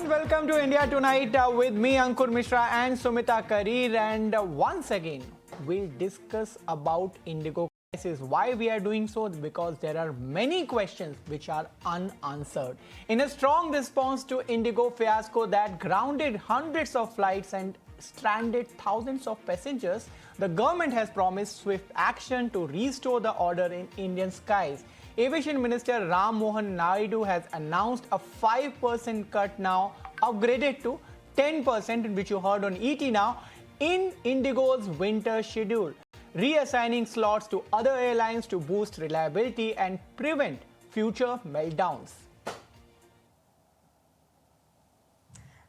welcome to India Tonight with me Ankur Mishra and Sumita Karir, and once again we'll discuss about IndiGo crisis. Why we are doing so? Because there are many questions which are unanswered. In a strong response to IndiGo fiasco that grounded hundreds of flights and stranded thousands of passengers, the government has promised swift action to restore the order in Indian skies. Aviation Minister Ram Mohan Naidu has announced a 5% cut, now upgraded to 10%, which you heard on ET Now, in IndiGo's winter schedule, reassigning slots to other airlines to boost reliability and prevent future meltdowns.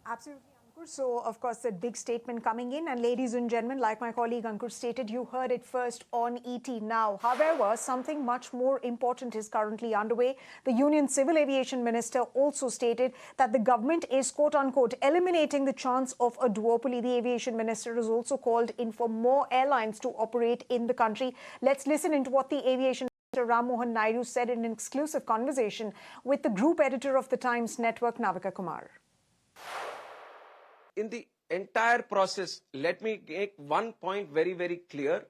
Absolutely, Ankur. So, of course, a big statement coming in. And ladies and gentlemen, like my colleague Ankur stated, you heard it first on ET Now. However, something much more important is currently underway. The Union Civil Aviation Minister also stated that the government is, quote-unquote, eliminating the chance of a duopoly. The Aviation Minister has also called in for more airlines to operate in the country. Let's listen into what the Aviation Minister Ram Mohan Naidu said in an exclusive conversation with the group editor of the Times Network, Navika Kumar. In the entire process, let me make one point very, very clear,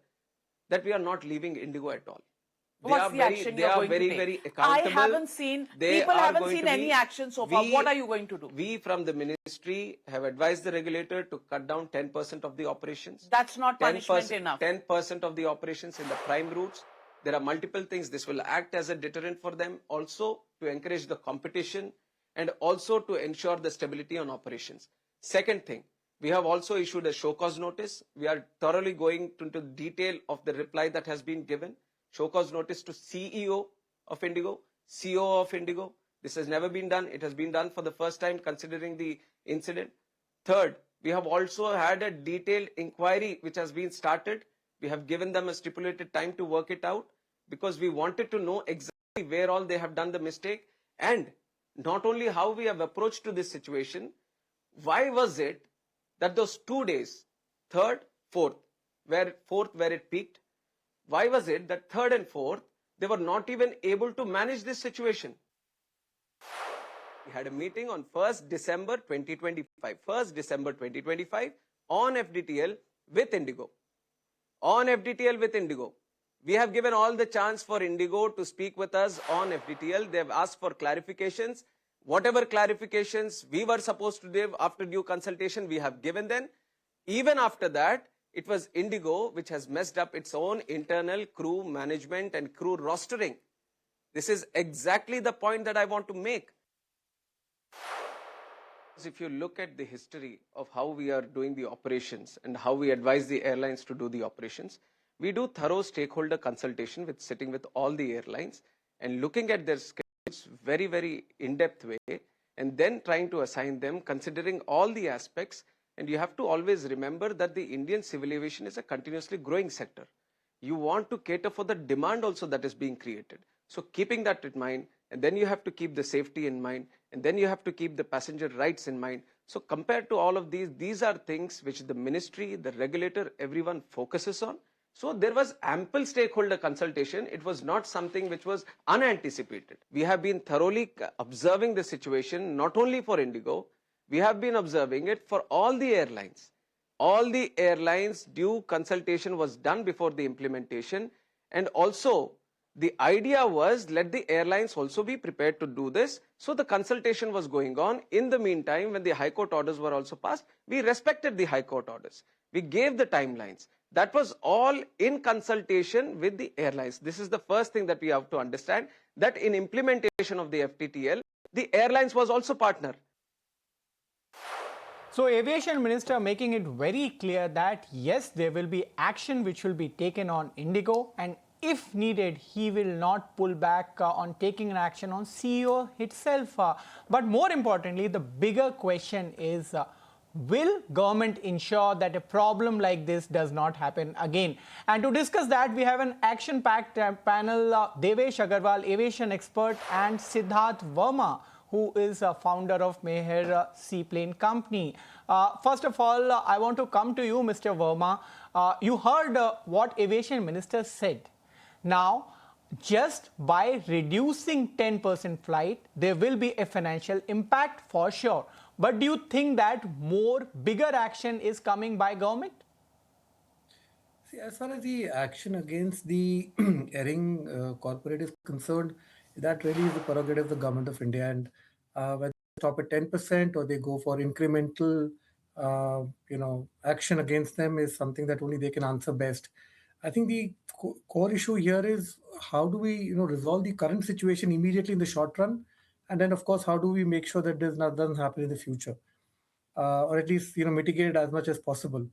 that we are not leaving IndiGo at all. They are very accountable. I haven't seen, people haven't seen any action so far. What are you going to do? We from the ministry have advised the regulator to cut down 10% of the operations. That's not punishment enough. 10% of the operations in the prime routes. There are multiple things. This will act as a deterrent for them, also to encourage the competition and also to ensure the stability on operations. Second thing, we have also issued a show cause notice. We are thoroughly going into detail of the reply that has been given. Show cause notice to CEO of IndiGo, CEO of IndiGo. This has never been done. It has been done for the first time considering the incident. Third, we have also had a detailed inquiry which has been started. We have given them a stipulated time to work it out because we wanted to know exactly where all they have done the mistake, and not only how we have approached to this situation. Why was it that those 2 days, third, fourth, where it peaked, why was it that third and fourth, they were not even able to manage this situation? We had a meeting on 1st December 2025, 1st December 2025 on FDTL with IndiGo. On FDTL with IndiGo. We have given all the chance for IndiGo to speak with us on FDTL. They have asked for clarifications. Whatever clarifications we were supposed to give after due consultation, we have given them. Even after that, it was IndiGo which has messed up its own internal crew management and crew rostering. This is exactly the point that I want to make. If you look at the history of how we are doing the operations and how we advise the airlines to do the operations, we do thorough stakeholder consultation with sitting with all the airlines and looking at their schedules very, very in-depth way, and then trying to assign them considering all the aspects. And you have to always remember that the Indian civil aviation is a continuously growing sector. You want to cater for the demand also that is being created. So keeping that in mind, and then you have to keep the safety in mind, and then you have to keep the passenger rights in mind. So compared to all of these are things which the ministry, the regulator, everyone focuses on. So there was ample stakeholder consultation. It was not something which was unanticipated. We have been thoroughly observing the situation, not only for IndiGo, we have been observing it for all the airlines. All the airlines, due consultation was done before the implementation. And also the idea was let the airlines also be prepared to do this. So the consultation was going on. In the meantime, when the High Court orders were also passed, we respected the High Court orders. We gave the timelines. That was all in consultation with the airlines. This is the first thing that we have to understand, that in implementation of the FTTL, the airlines was also partner. So Aviation Minister making it very clear that yes, there will be action which will be taken on IndiGo, and if needed, he will not pull back on taking an action on CEO itself. But more importantly, the bigger question is, will government ensure that a problem like this does not happen again? And to discuss that, we have an action-packed panel, Devesh Agarwal, aviation expert, and Siddharth Verma, who is a founder of Meher Seaplane Company. First of all, I want to come to you, Mr. Verma. You heard what Aviation Minister said. Now, just by reducing 10% flight, there will be a financial impact for sure. But do you think that more bigger action is coming by government? See, as far as the action against the erring corporate is concerned, that really is the prerogative of the government of India. And whether they stop at 10% or they go for incremental, action against them is something that only they can answer best. I think the core issue here is how do we, resolve the current situation immediately in the short run, and then of course how do we make sure that this doesn't happen in the future, or at least mitigate it as much as possible.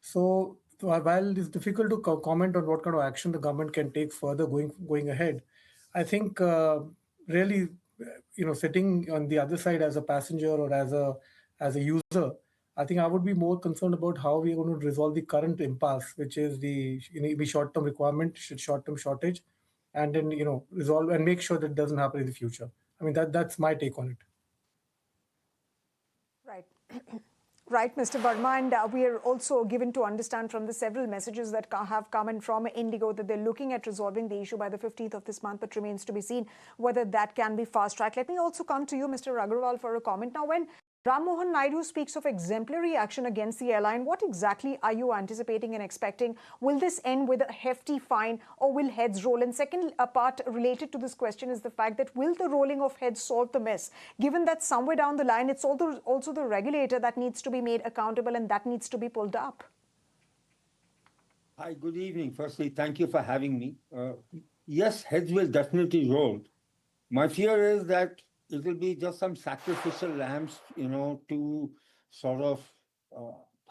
So while it's difficult to comment on what kind of action the government can take further going ahead, I think really, sitting on the other side as a passenger or as a user, I think I would be more concerned about how we are going to resolve the current impasse, which is the short-term requirement, short-term shortage, and then resolve and make sure that doesn't happen in the future. I mean that's my take on it. Right. Right, Mr. Verma, and we are also given to understand from the several messages that have come in from IndiGo that they're looking at resolving the issue by the 15th of this month, but remains to be seen whether that can be fast-tracked. Let me also come to you, Mr. Agarwal, for a comment. Now, when Ram Mohan Naidu speaks of exemplary action against the airline, what exactly are you anticipating and expecting? Will this end with a hefty fine or will heads roll? And second part related to this question is the fact that will the rolling of heads solve the mess, given that somewhere down the line it's also the regulator that needs to be made accountable and that needs to be pulled up? Hi, good evening. Firstly, thank you for having me. Yes, heads will definitely roll. My fear is that it will be just some sacrificial lambs, to sort of,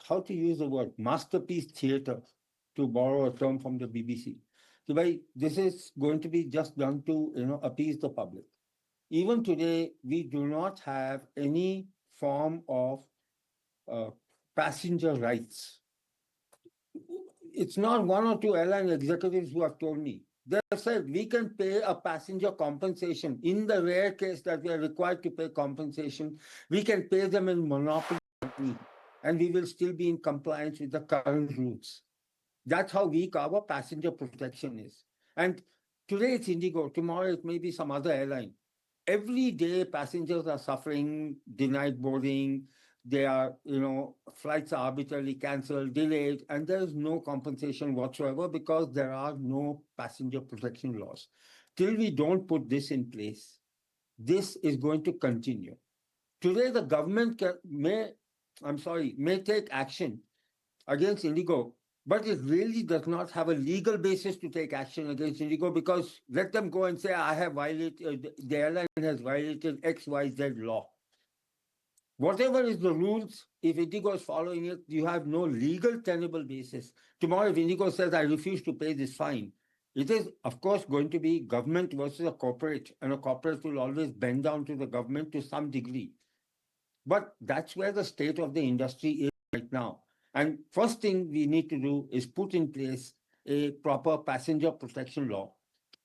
how to use the word, masterpiece theater, to borrow a term from the BBC. So this is going to be just done to, appease the public. Even today, we do not have any form of passenger rights. It's not one or two airline executives who have told me. They have said we can pay a passenger compensation. In the rare case that we are required to pay compensation, we can pay them in monopoly and we will still be in compliance with the current rules. That's how weak our passenger protection is. And today it's IndiGo, tomorrow it may be some other airline. Every day passengers are suffering, denied boarding, flights are arbitrarily cancelled, delayed, and there is no compensation whatsoever because there are no passenger protection laws. Till we don't put this in place, this is going to continue. Today, the government may take action against IndiGo, but it really does not have a legal basis to take action against IndiGo because let them go and say, I have violated, the airline has violated X, Y, Z law. Whatever is the rules, if IndiGo is following it, you have no legal tenable basis. Tomorrow, if IndiGo says, I refuse to pay this fine, it is, of course, going to be government versus a corporate, and a corporate will always bend down to the government to some degree. But that's where the state of the industry is right now. And first thing we need to do is put in place a proper passenger protection law.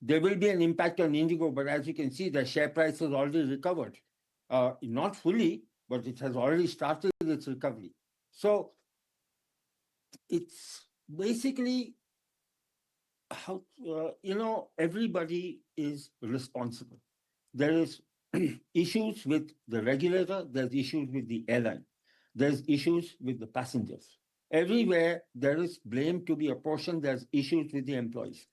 There will be an impact on IndiGo, but as you can see, the share price has already recovered. Not fully, but it has already started its recovery. So it's basically how, everybody is responsible. There is issues with the regulator, there's issues with the airline, there's issues with the passengers. Everywhere there is blame to be apportioned, there's issues with the employees.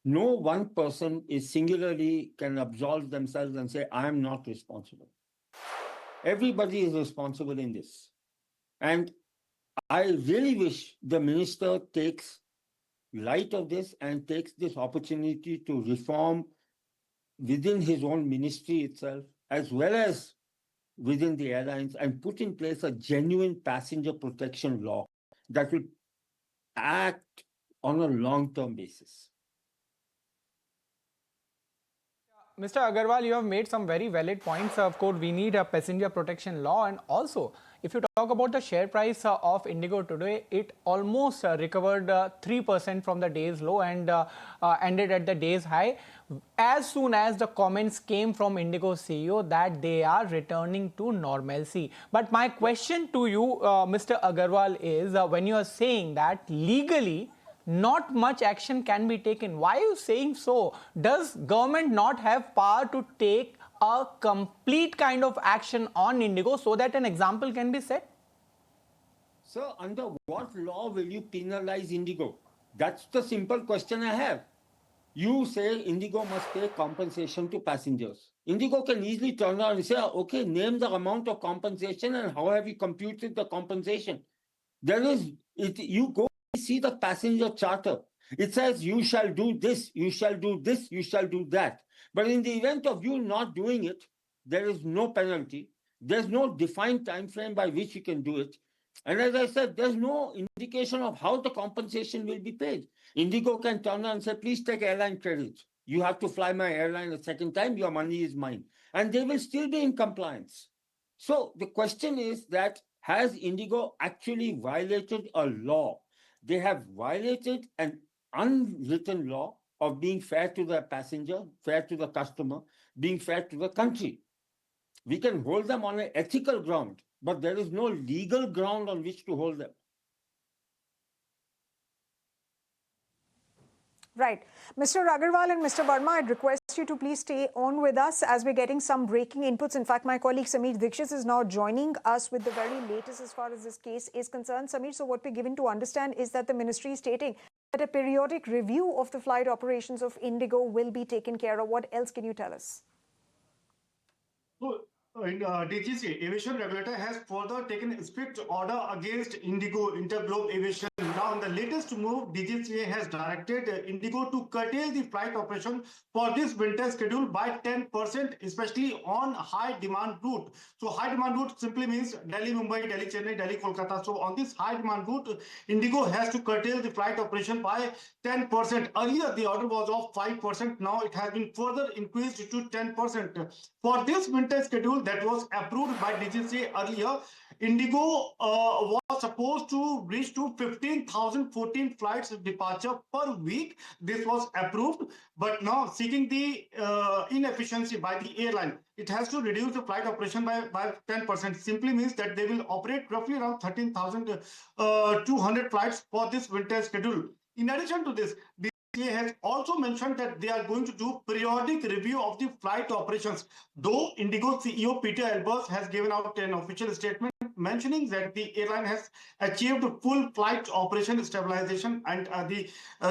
No one person is singularly can absolve themselves and say, I am not responsible. Everybody is responsible in this. And I really wish the minister takes light of this and takes this opportunity to reform within his own ministry itself, as well as within the airlines, and put in place a genuine passenger protection law that will act on a long-term basis. Mr. Agarwal, you have made some very valid points. Of course, we need a passenger protection law. And also, if you talk about the share price of IndiGo today, it almost recovered 3% from the day's low and ended at the day's high. As soon as the comments came from IndiGo CEO that they are returning to normalcy. But my question to you, Mr. Agarwal, is when you are saying that legally, not much action can be taken. Why are you saying so? Does government not have power to take a complete kind of action on IndiGo so that an example can be set? So, under what law will you penalize IndiGo? That's the simple question I have. You say IndiGo must pay compensation to passengers. IndiGo can easily turn around and say, okay, name the amount of compensation and how have you computed the compensation. You go see the passenger charter. It says you shall do this, you shall do this, you shall do that. But in the event of you not doing it, there is no penalty. There's no defined time frame by which you can do it. And as I said, there's no indication of how the compensation will be paid. IndiGo can turn around and say, please take airline credit. You have to fly my airline a second time, your money is mine. And they will still be in compliance. So the question is that, has IndiGo actually violated a law? They have violated an unwritten law of being fair to the passenger, fair to the customer, being fair to the country. We can hold them on an ethical ground, but there is no legal ground on which to hold them. Right. Mr. Agarwal and Mr. Verma, I'd request you to please stay on with us as we're getting some breaking inputs. In fact, my colleague Sameer Dikshit is now joining us with the very latest as far as this case is concerned. Sameer, so what we're given to understand is that the ministry is stating that a periodic review of the flight operations of IndiGo will be taken care of. What else can you tell us? So, DGC, Aviation Regulator has further taken strict order against IndiGo, Interglobe Aviation. Now, in the latest move, DGCA has directed IndiGo to curtail the flight operation for this winter schedule by 10%, especially on high demand route. So, high demand route simply means Delhi, Mumbai, Delhi, Chennai, Delhi, Kolkata. So, on this high demand route, IndiGo has to curtail the flight operation by 10%. Earlier, the order was of 5%. Now, it has been further increased to 10%. For this winter schedule that was approved by DGCA earlier, IndiGo was supposed to reach to 15,014 flights departure per week. This was approved, but now seeking the inefficiency by the airline, it has to reduce the flight operation by 10%. Simply means that they will operate roughly around 13,200 flights for this winter schedule. In addition to this, DGCA has also mentioned that they are going to do periodic review of the flight operations. Though IndiGo CEO Pieter Elbers has given out an official statement mentioning that the airline has achieved full flight operation stabilization and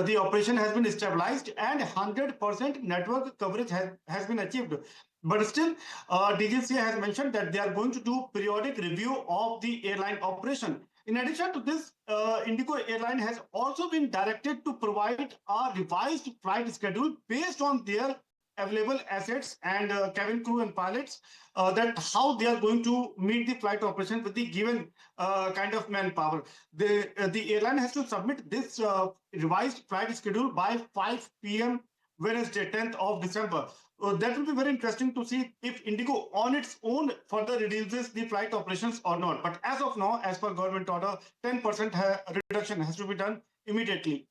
the operation has been stabilized and 100% network coverage has been achieved. But still, DGCA has mentioned that they are going to do periodic review of the airline operation. In addition to this, IndiGo Airline has also been directed to provide a revised flight schedule based on their available assets and cabin crew and pilots, that how they are going to meet the flight operation with the given kind of manpower. The airline has to submit this revised flight schedule by 5 p.m. Wednesday, 10th of December. That will be very interesting to see if IndiGo on its own further reduces the flight operations or not. But as of now, as per government order, 10% reduction has to be done immediately.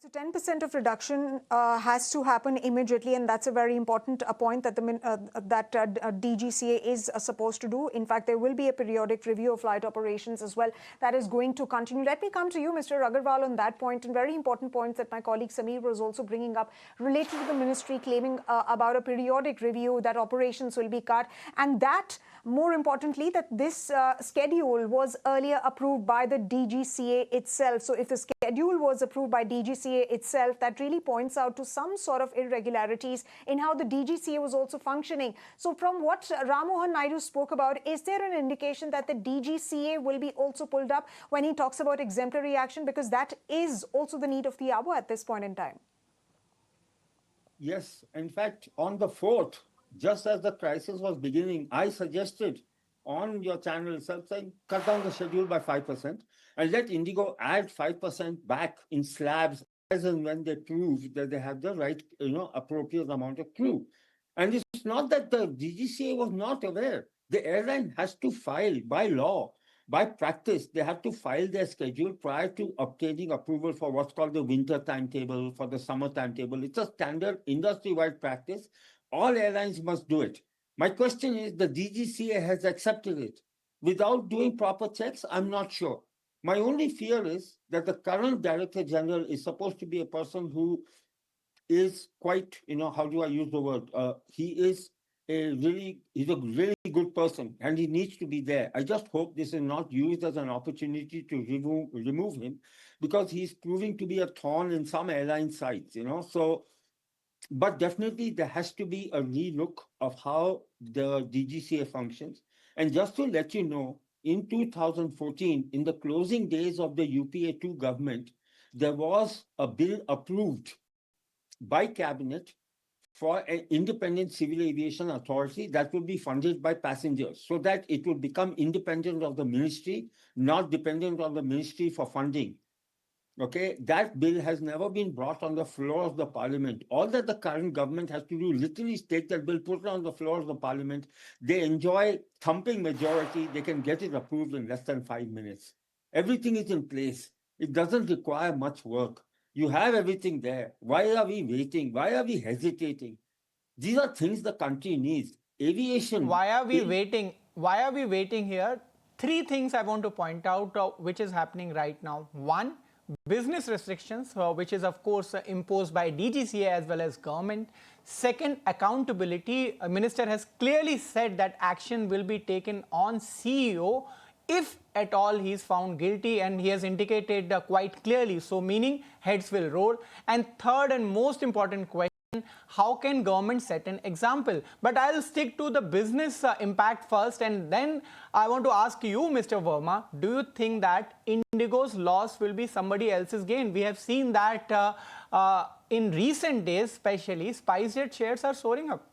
So 10% of reduction has to happen immediately, and that's a very important point that DGCA is supposed to do. In fact, there will be a periodic review of flight operations as well that is going to continue. Let me come to you, Mr. Agarwal, on that point, and very important points that my colleague Sameer was also bringing up related to the ministry claiming about a periodic review, that operations will be cut, and that, more importantly, that this schedule was earlier approved by the DGCA itself. So if the schedule was approved by DGCA itself, that really points out to some sort of irregularities in how the DGCA was also functioning. So from what Ram Mohan Naidu spoke about, is there an indication that the DGCA will be also pulled up when he talks about exemplary action? Because that is also the need of the hour at this point in time. Yes, in fact, on the 4th, just as the crisis was beginning, I suggested on your channel itself saying, cut down the schedule by 5% and let IndiGo add 5% back in slabs as and when they prove that they have the right, appropriate amount of crew. And it's not that the DGCA was not aware. The airline has to file by law, by practice. They have to file their schedule prior to obtaining approval for what's called the winter timetable, for the summer timetable. It's a standard industry-wide practice. All airlines must do it. My question is, the DGCA has accepted it. Without doing proper checks, I'm not sure. My only fear is that the current Director General is supposed to be a person who is quite, how do I use the word? He's a really good person and he needs to be there. I just hope this is not used as an opportunity to remove him, because he's proving to be a thorn in some airline sites, So, but definitely there has to be a relook of how the DGCA functions. And just to let you know, in 2014, in the closing days of the UPA2 government, there was a bill approved by cabinet for an independent civil aviation authority that would be funded by passengers, so that it would become independent of the ministry, not dependent on the ministry for funding. Okay, that bill has never been brought on the floor of the parliament. All that the current government has to do, literally is take that bill, put it on the floor of the parliament. They enjoy thumping majority. They can get it approved in less than 5 minutes. Everything is in place. It doesn't require much work. You have everything there. Why are we waiting? Why are we hesitating? These are things the country needs. Aviation. Why are we waiting? Why are we waiting here? Three things I want to point out which is happening right now. One, business restrictions, which is of course imposed by DGCA as well as government. Second, accountability. A minister has clearly said that action will be taken on CEO if at all he is found guilty, and he has indicated quite clearly, so meaning heads will roll. And third and most important question, how can government set an example? But I'll stick to the business impact first, and then I want to ask you, Mr. Verma, do you think that IndiGo's loss will be somebody else's gain? We have seen that in recent days, especially, SpiceJet shares are soaring up.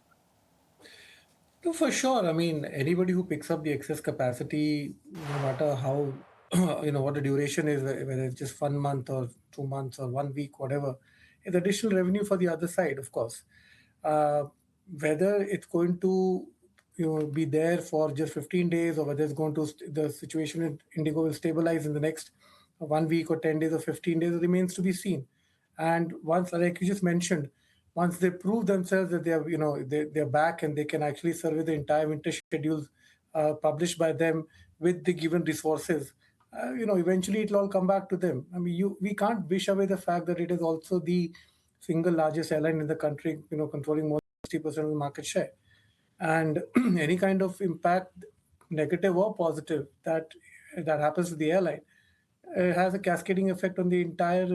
No, for sure. I mean, anybody who picks up the excess capacity, no matter how, what the duration is, whether it's just 1 month or 2 months or 1 week, whatever, is additional revenue for the other side, of course. Uh, Whether it's going to, be there for just 15 days, or whether it's going to, the situation in IndiGo will stabilize in the next 1 week or 10 days or 15 days, remains to be seen. And once, like you just mentioned, once they prove themselves that they're back and they can actually survey the entire winter schedules published by them with the given resources, eventually it'll all come back to them. I mean, we can't wish away the fact that it is also the single largest airline in the country, controlling more than 60% of the market share. And any kind of impact, negative or positive, that happens to the airline, has a cascading effect on the entire,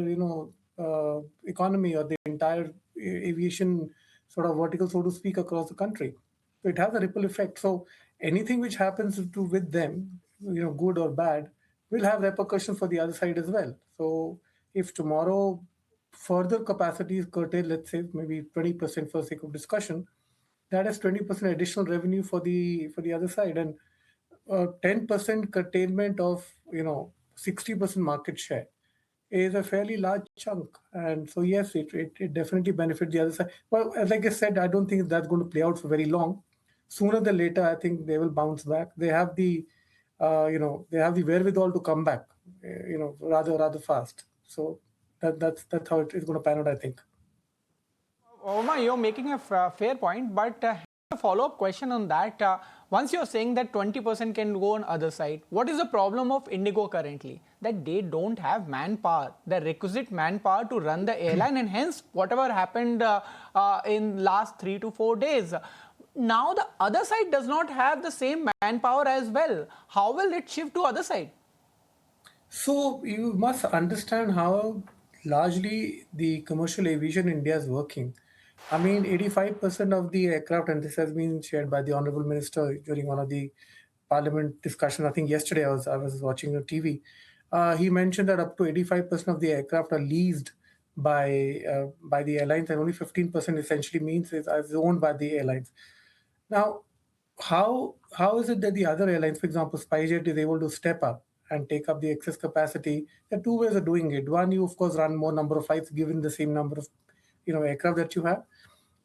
economy, or the entire aviation sort of vertical, so to speak, across the country. So it has a ripple effect. So anything which happens with them, good or bad, will have repercussions for the other side as well. So if tomorrow further capacity is curtailed, let's say maybe 20% for sake of discussion, that is 20% additional revenue for the other side, and 10% curtailment of 60% market share is a fairly large chunk. And so yes, it definitely benefits the other side. Well, like I said, I don't think that's going to play out for very long. Sooner than later, I think they will bounce back. They have the they have the wherewithal to come back, rather fast. So that's how it is going to pan out, I think. Oma, you're making a fair point, but a follow-up question on that. Once you're saying that 20% can go on other side, what is the problem of IndiGo currently? That they don't have manpower, the requisite manpower to run the airline, and hence whatever happened in last 3 to 4 days. Now the other side does not have the same manpower as well. How will it shift to other side? So you must understand how largely the commercial aviation in India is working. I mean, 85% of the aircraft, and this has been shared by the Honorable Minister during one of the Parliament discussion. I think yesterday I was watching on TV. He mentioned that up to 85% of the aircraft are leased by the airlines, and only 15% essentially means is owned by the airlines. Now, how is it that the other airlines, for example, SpiceJet, is able to step up and take up the excess capacity? There are two ways of doing it. One, you of course run more number of flights given the same number of aircraft that you have,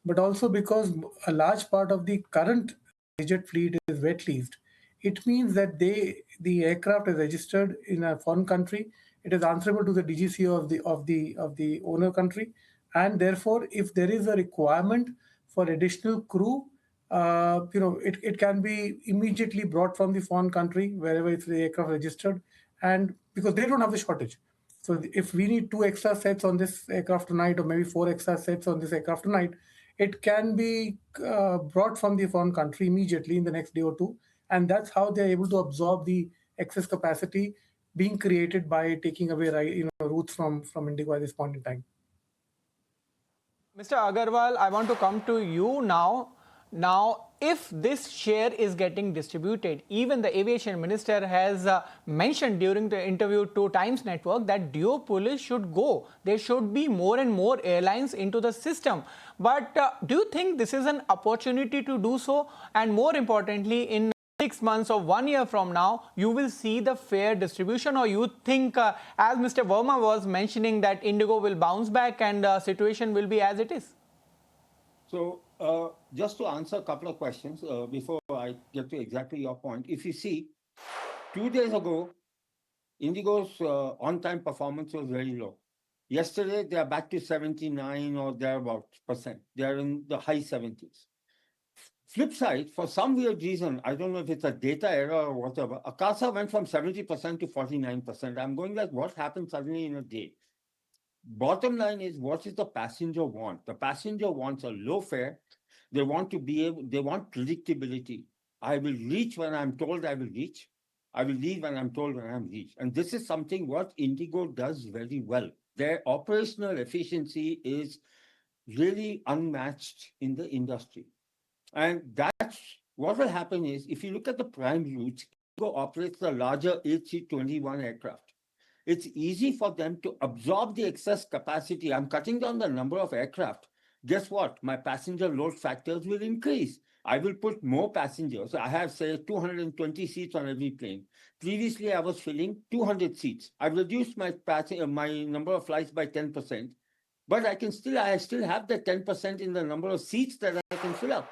but also because a large part of the current jet fleet is wet leased. It means that the aircraft is registered in a foreign country. It is answerable to the DGCO of the owner country, and therefore, if there is a requirement for additional crew, it can be immediately brought from the foreign country wherever it's the aircraft registered, and because they don't have the shortage. So if we need 2 extra sets on this aircraft tonight, or maybe 4 extra sets on this aircraft tonight, it can be brought from the foreign country immediately in the next day or two. And that's how they're able to absorb the excess capacity being created by taking away routes from IndiGo at this point in time. Mr. Agarwal, I want to come to you now. Now, if this share is getting distributed, even the aviation minister has mentioned during the interview to Times Network that duopoly should go. There should be more and more airlines into the system. But do you think this is an opportunity to do so? And more importantly, in 6 months or 1 year from now, you will see the fair distribution, or you think, as Mr. Verma was mentioning, that IndiGo will bounce back and the situation will be as it is? So just to answer a couple of questions before I get to exactly your point, if you see, 2 days ago, IndiGo's on-time performance was very low. Yesterday, they are back to 79 or thereabouts percent. They are in the high 70s. Flip side, for some weird reason, I don't know if it's a data error or whatever, Akasa went from 70% to 49%. I'm going like, what happened suddenly in a day? Bottom line is, what is the passenger want? The passenger wants a low fare. They want to be able, they want predictability. I will reach when I'm told I will reach. I will leave when I'm told when I'm reached. And this is something what IndiGo does very well. Their operational efficiency is really unmatched in the industry. And that's what will happen is, if you look at the prime routes, IndiGo operates the larger A321 aircraft. It's easy for them to absorb the excess capacity. I'm cutting down the number of aircraft. Guess what? My passenger load factors will increase. I will put more passengers. I have, say, 220 seats on every plane. Previously, I was filling 200 seats. I've reduced my number of flights by 10%, but I still have the 10% in the number of seats that I can fill up.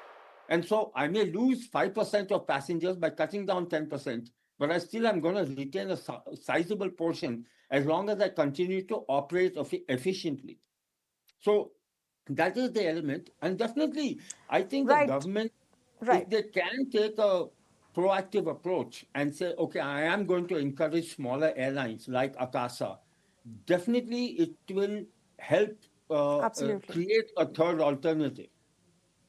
And so I may lose 5% of passengers by cutting down 10%, but I still am going to retain a sizable portion as long as I continue to operate efficiently. So that is the element. And definitely, I think the government, if they can take a proactive approach and say, okay, I am going to encourage smaller airlines like Akasa, definitely it will help create a third alternative.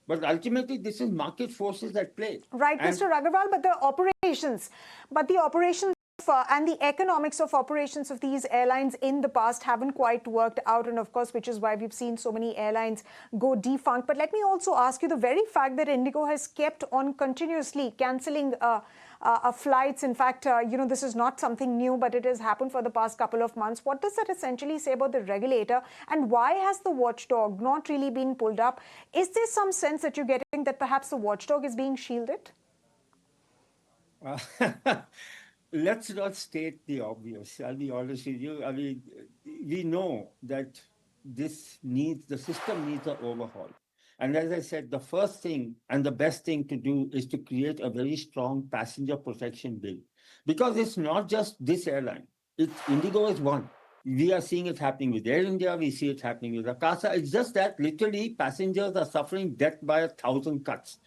But ultimately, this is market forces at play. Right, Mr. Agarwal, but the operations and the economics of operations of these airlines in the past haven't quite worked out. And of course, which is why we've seen so many airlines go defunct. But let me also ask you, the very fact that IndiGo has kept on continuously cancelling flights. In fact, this is not something new, but it has happened for the past couple of months. What does that essentially say about the regulator? And why has the watchdog not really been pulled up? Is there some sense that you're getting that perhaps the watchdog is being shielded? Let's not state the obvious. I'll be honest with you. I mean, we know that the system needs an overhaul. And as I said, the first thing and the best thing to do is to create a very strong passenger protection bill. Because it's not just this airline. IndiGo is one. We are seeing it happening with Air India. We see it happening with Akasa. It's just that literally passengers are suffering death by 1,000 cuts.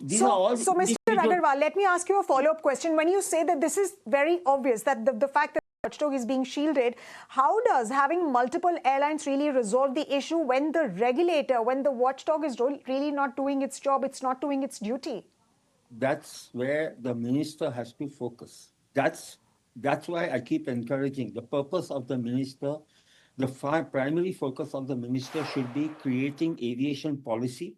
So, Mr. Agarwal, let me ask you a follow-up question. When you say that this is very obvious, that the fact that the watchdog is being shielded, how does having multiple airlines really resolve the issue when the regulator, when the watchdog is really not doing its job, it's not doing its duty? That's where the minister has to focus. That's why I keep encouraging the purpose of the minister. The primary focus of the minister should be creating aviation policy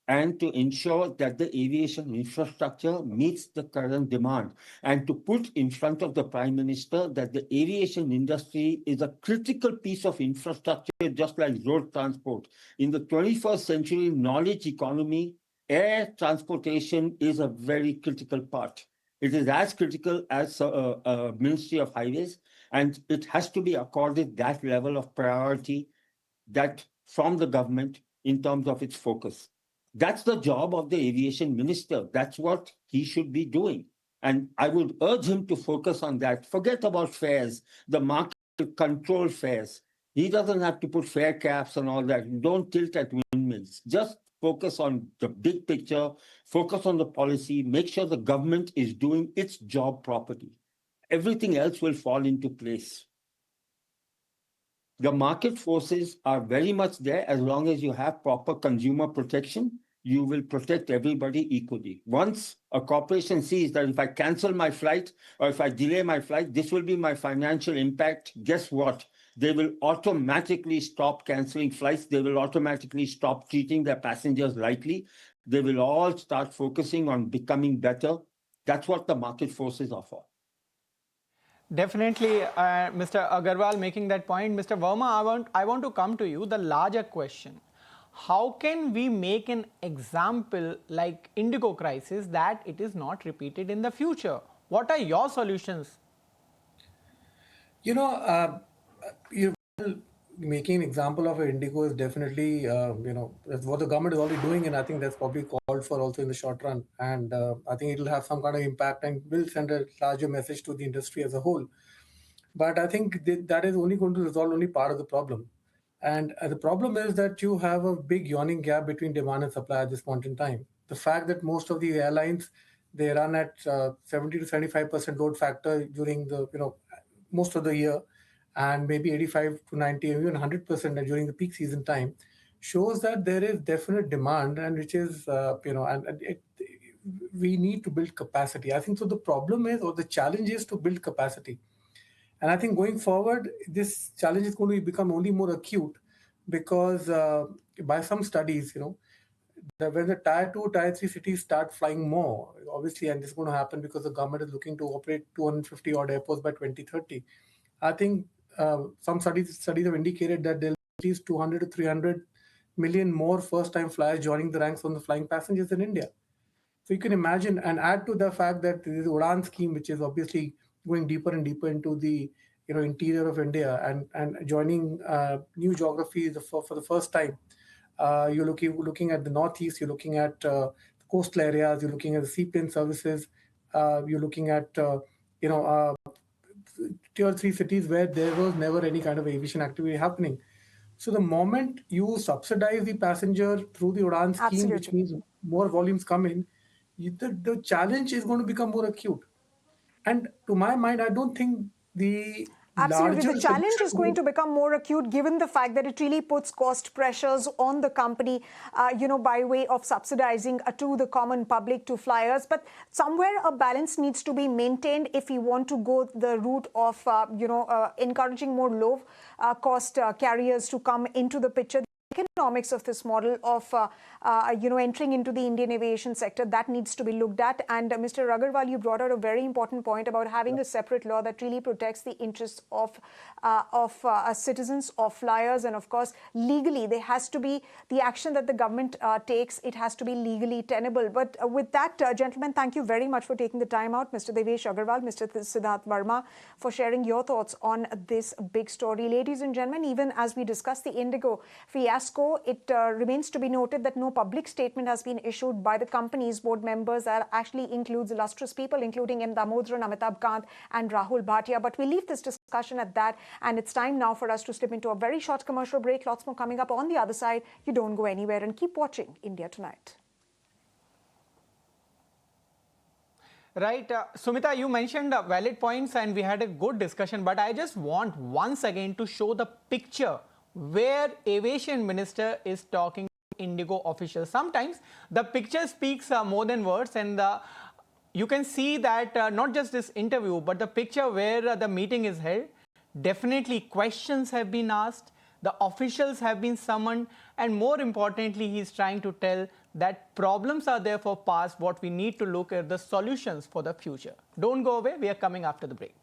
and to ensure that the aviation infrastructure meets the current demand, and to put in front of the Prime Minister that the aviation industry is a critical piece of infrastructure, just like road transport. In the 21st century knowledge economy, air transportation is a very critical part. It is as critical as a Ministry of Highways, and it has to be accorded that level of priority from the government in terms of its focus. That's the job of the aviation minister. That's what he should be doing. And I would urge him to focus on that. Forget about fares, the market control fares. He doesn't have to put fare caps and all that. Don't tilt at windmills. Just focus on the big picture, focus on the policy, make sure the government is doing its job properly. everything else will fall into place. The market forces are very much there. As long as you have proper consumer protection, you will protect everybody equally. Once a corporation sees that if I cancel my flight or if I delay my flight, this will be my financial impact, guess what? They will automatically stop canceling flights. They will automatically stop treating their passengers lightly. They will all start focusing on becoming better. That's what the market forces are for. Definitely, Mr. Agarwal making that point. Mr. Verma, I want to come to you. The larger question: how can we make an example like IndiGo crisis that it is not repeated in the future? What are your solutions? Making an example of IndiGo is definitely, that's what the government is already doing, and I think that's probably called for also in the short run. And I think it will have some kind of impact and will send a larger message to the industry as a whole. But I think that is only going to resolve only part of the problem. And the problem is that you have a big yawning gap between demand and supply at this point in time. The fact that most of the airlines, they run at 70 to 75% load factor during the most of the year, and maybe 85 to 90, even 100% during the peak season time, shows that there is definite demand, and which is we need to build capacity. I think so. The problem is, or the challenge is to build capacity. And I think going forward, this challenge is going to become only more acute because by some studies, when the tier 2, tier 3 cities start flying more, obviously, and this is going to happen because the government is looking to operate 250 odd airports by 2030. I think some studies have indicated that there will be at least 200 to 300 million more first-time flyers joining the ranks on the flying passengers in India. So you can imagine, and add to the fact that there is Udan scheme, which is obviously going deeper and deeper into the interior of India and joining new geographies for the first time. You're looking at the northeast. You're looking at the coastal areas. You're looking at the seaplane services. You're looking at tier 3 cities where there was never any kind of aviation activity happening. So the moment you subsidize the passenger through the Udan scheme, which means more volumes come in, the challenge is going to become more acute. And to my mind, I don't think the Absolutely. larger The challenge solution is going to become more acute given the fact that it really puts cost pressures on the company, by way of subsidizing to the common public, to flyers. But somewhere a balance needs to be maintained if we want to go the route of, encouraging more low-cost carriers to come into the picture. Economics of this model of entering into the Indian aviation sector, that needs to be looked at. And Mr. Agarwal, you brought out a very important point about having a separate law that really protects the interests of citizens, of flyers, and of course legally there has to be the action that the government takes. It has to be legally tenable. But with that, gentlemen, thank you very much for taking the time out, Mr. Devesh Agarwal, Mr. Siddharth Verma, for sharing your thoughts on this big story. Ladies and gentlemen, even as we discuss the IndiGo fiasco, it remains to be noted that no public statement has been issued by the company's board members. That actually includes illustrious people, including M. Damodharan, Amitabh Kant, and Rahul Bhatia. But we leave this discussion at that, and it's time now for us to slip into a very short commercial break. Lots more coming up on the other side. You don't go anywhere, and keep watching India Tonight. Right. Sumita, you mentioned valid points and we had a good discussion, but I just want once again to show the picture where Aviation Minister is talking to IndiGo officials. Sometimes the picture speaks more than words, and you can see that not just this interview, but the picture where the meeting is held. Definitely questions have been asked, the officials have been summoned, and more importantly, he's trying to tell that problems are there for past. What we need to look at the solutions for the future. Don't go away. We are coming after the break.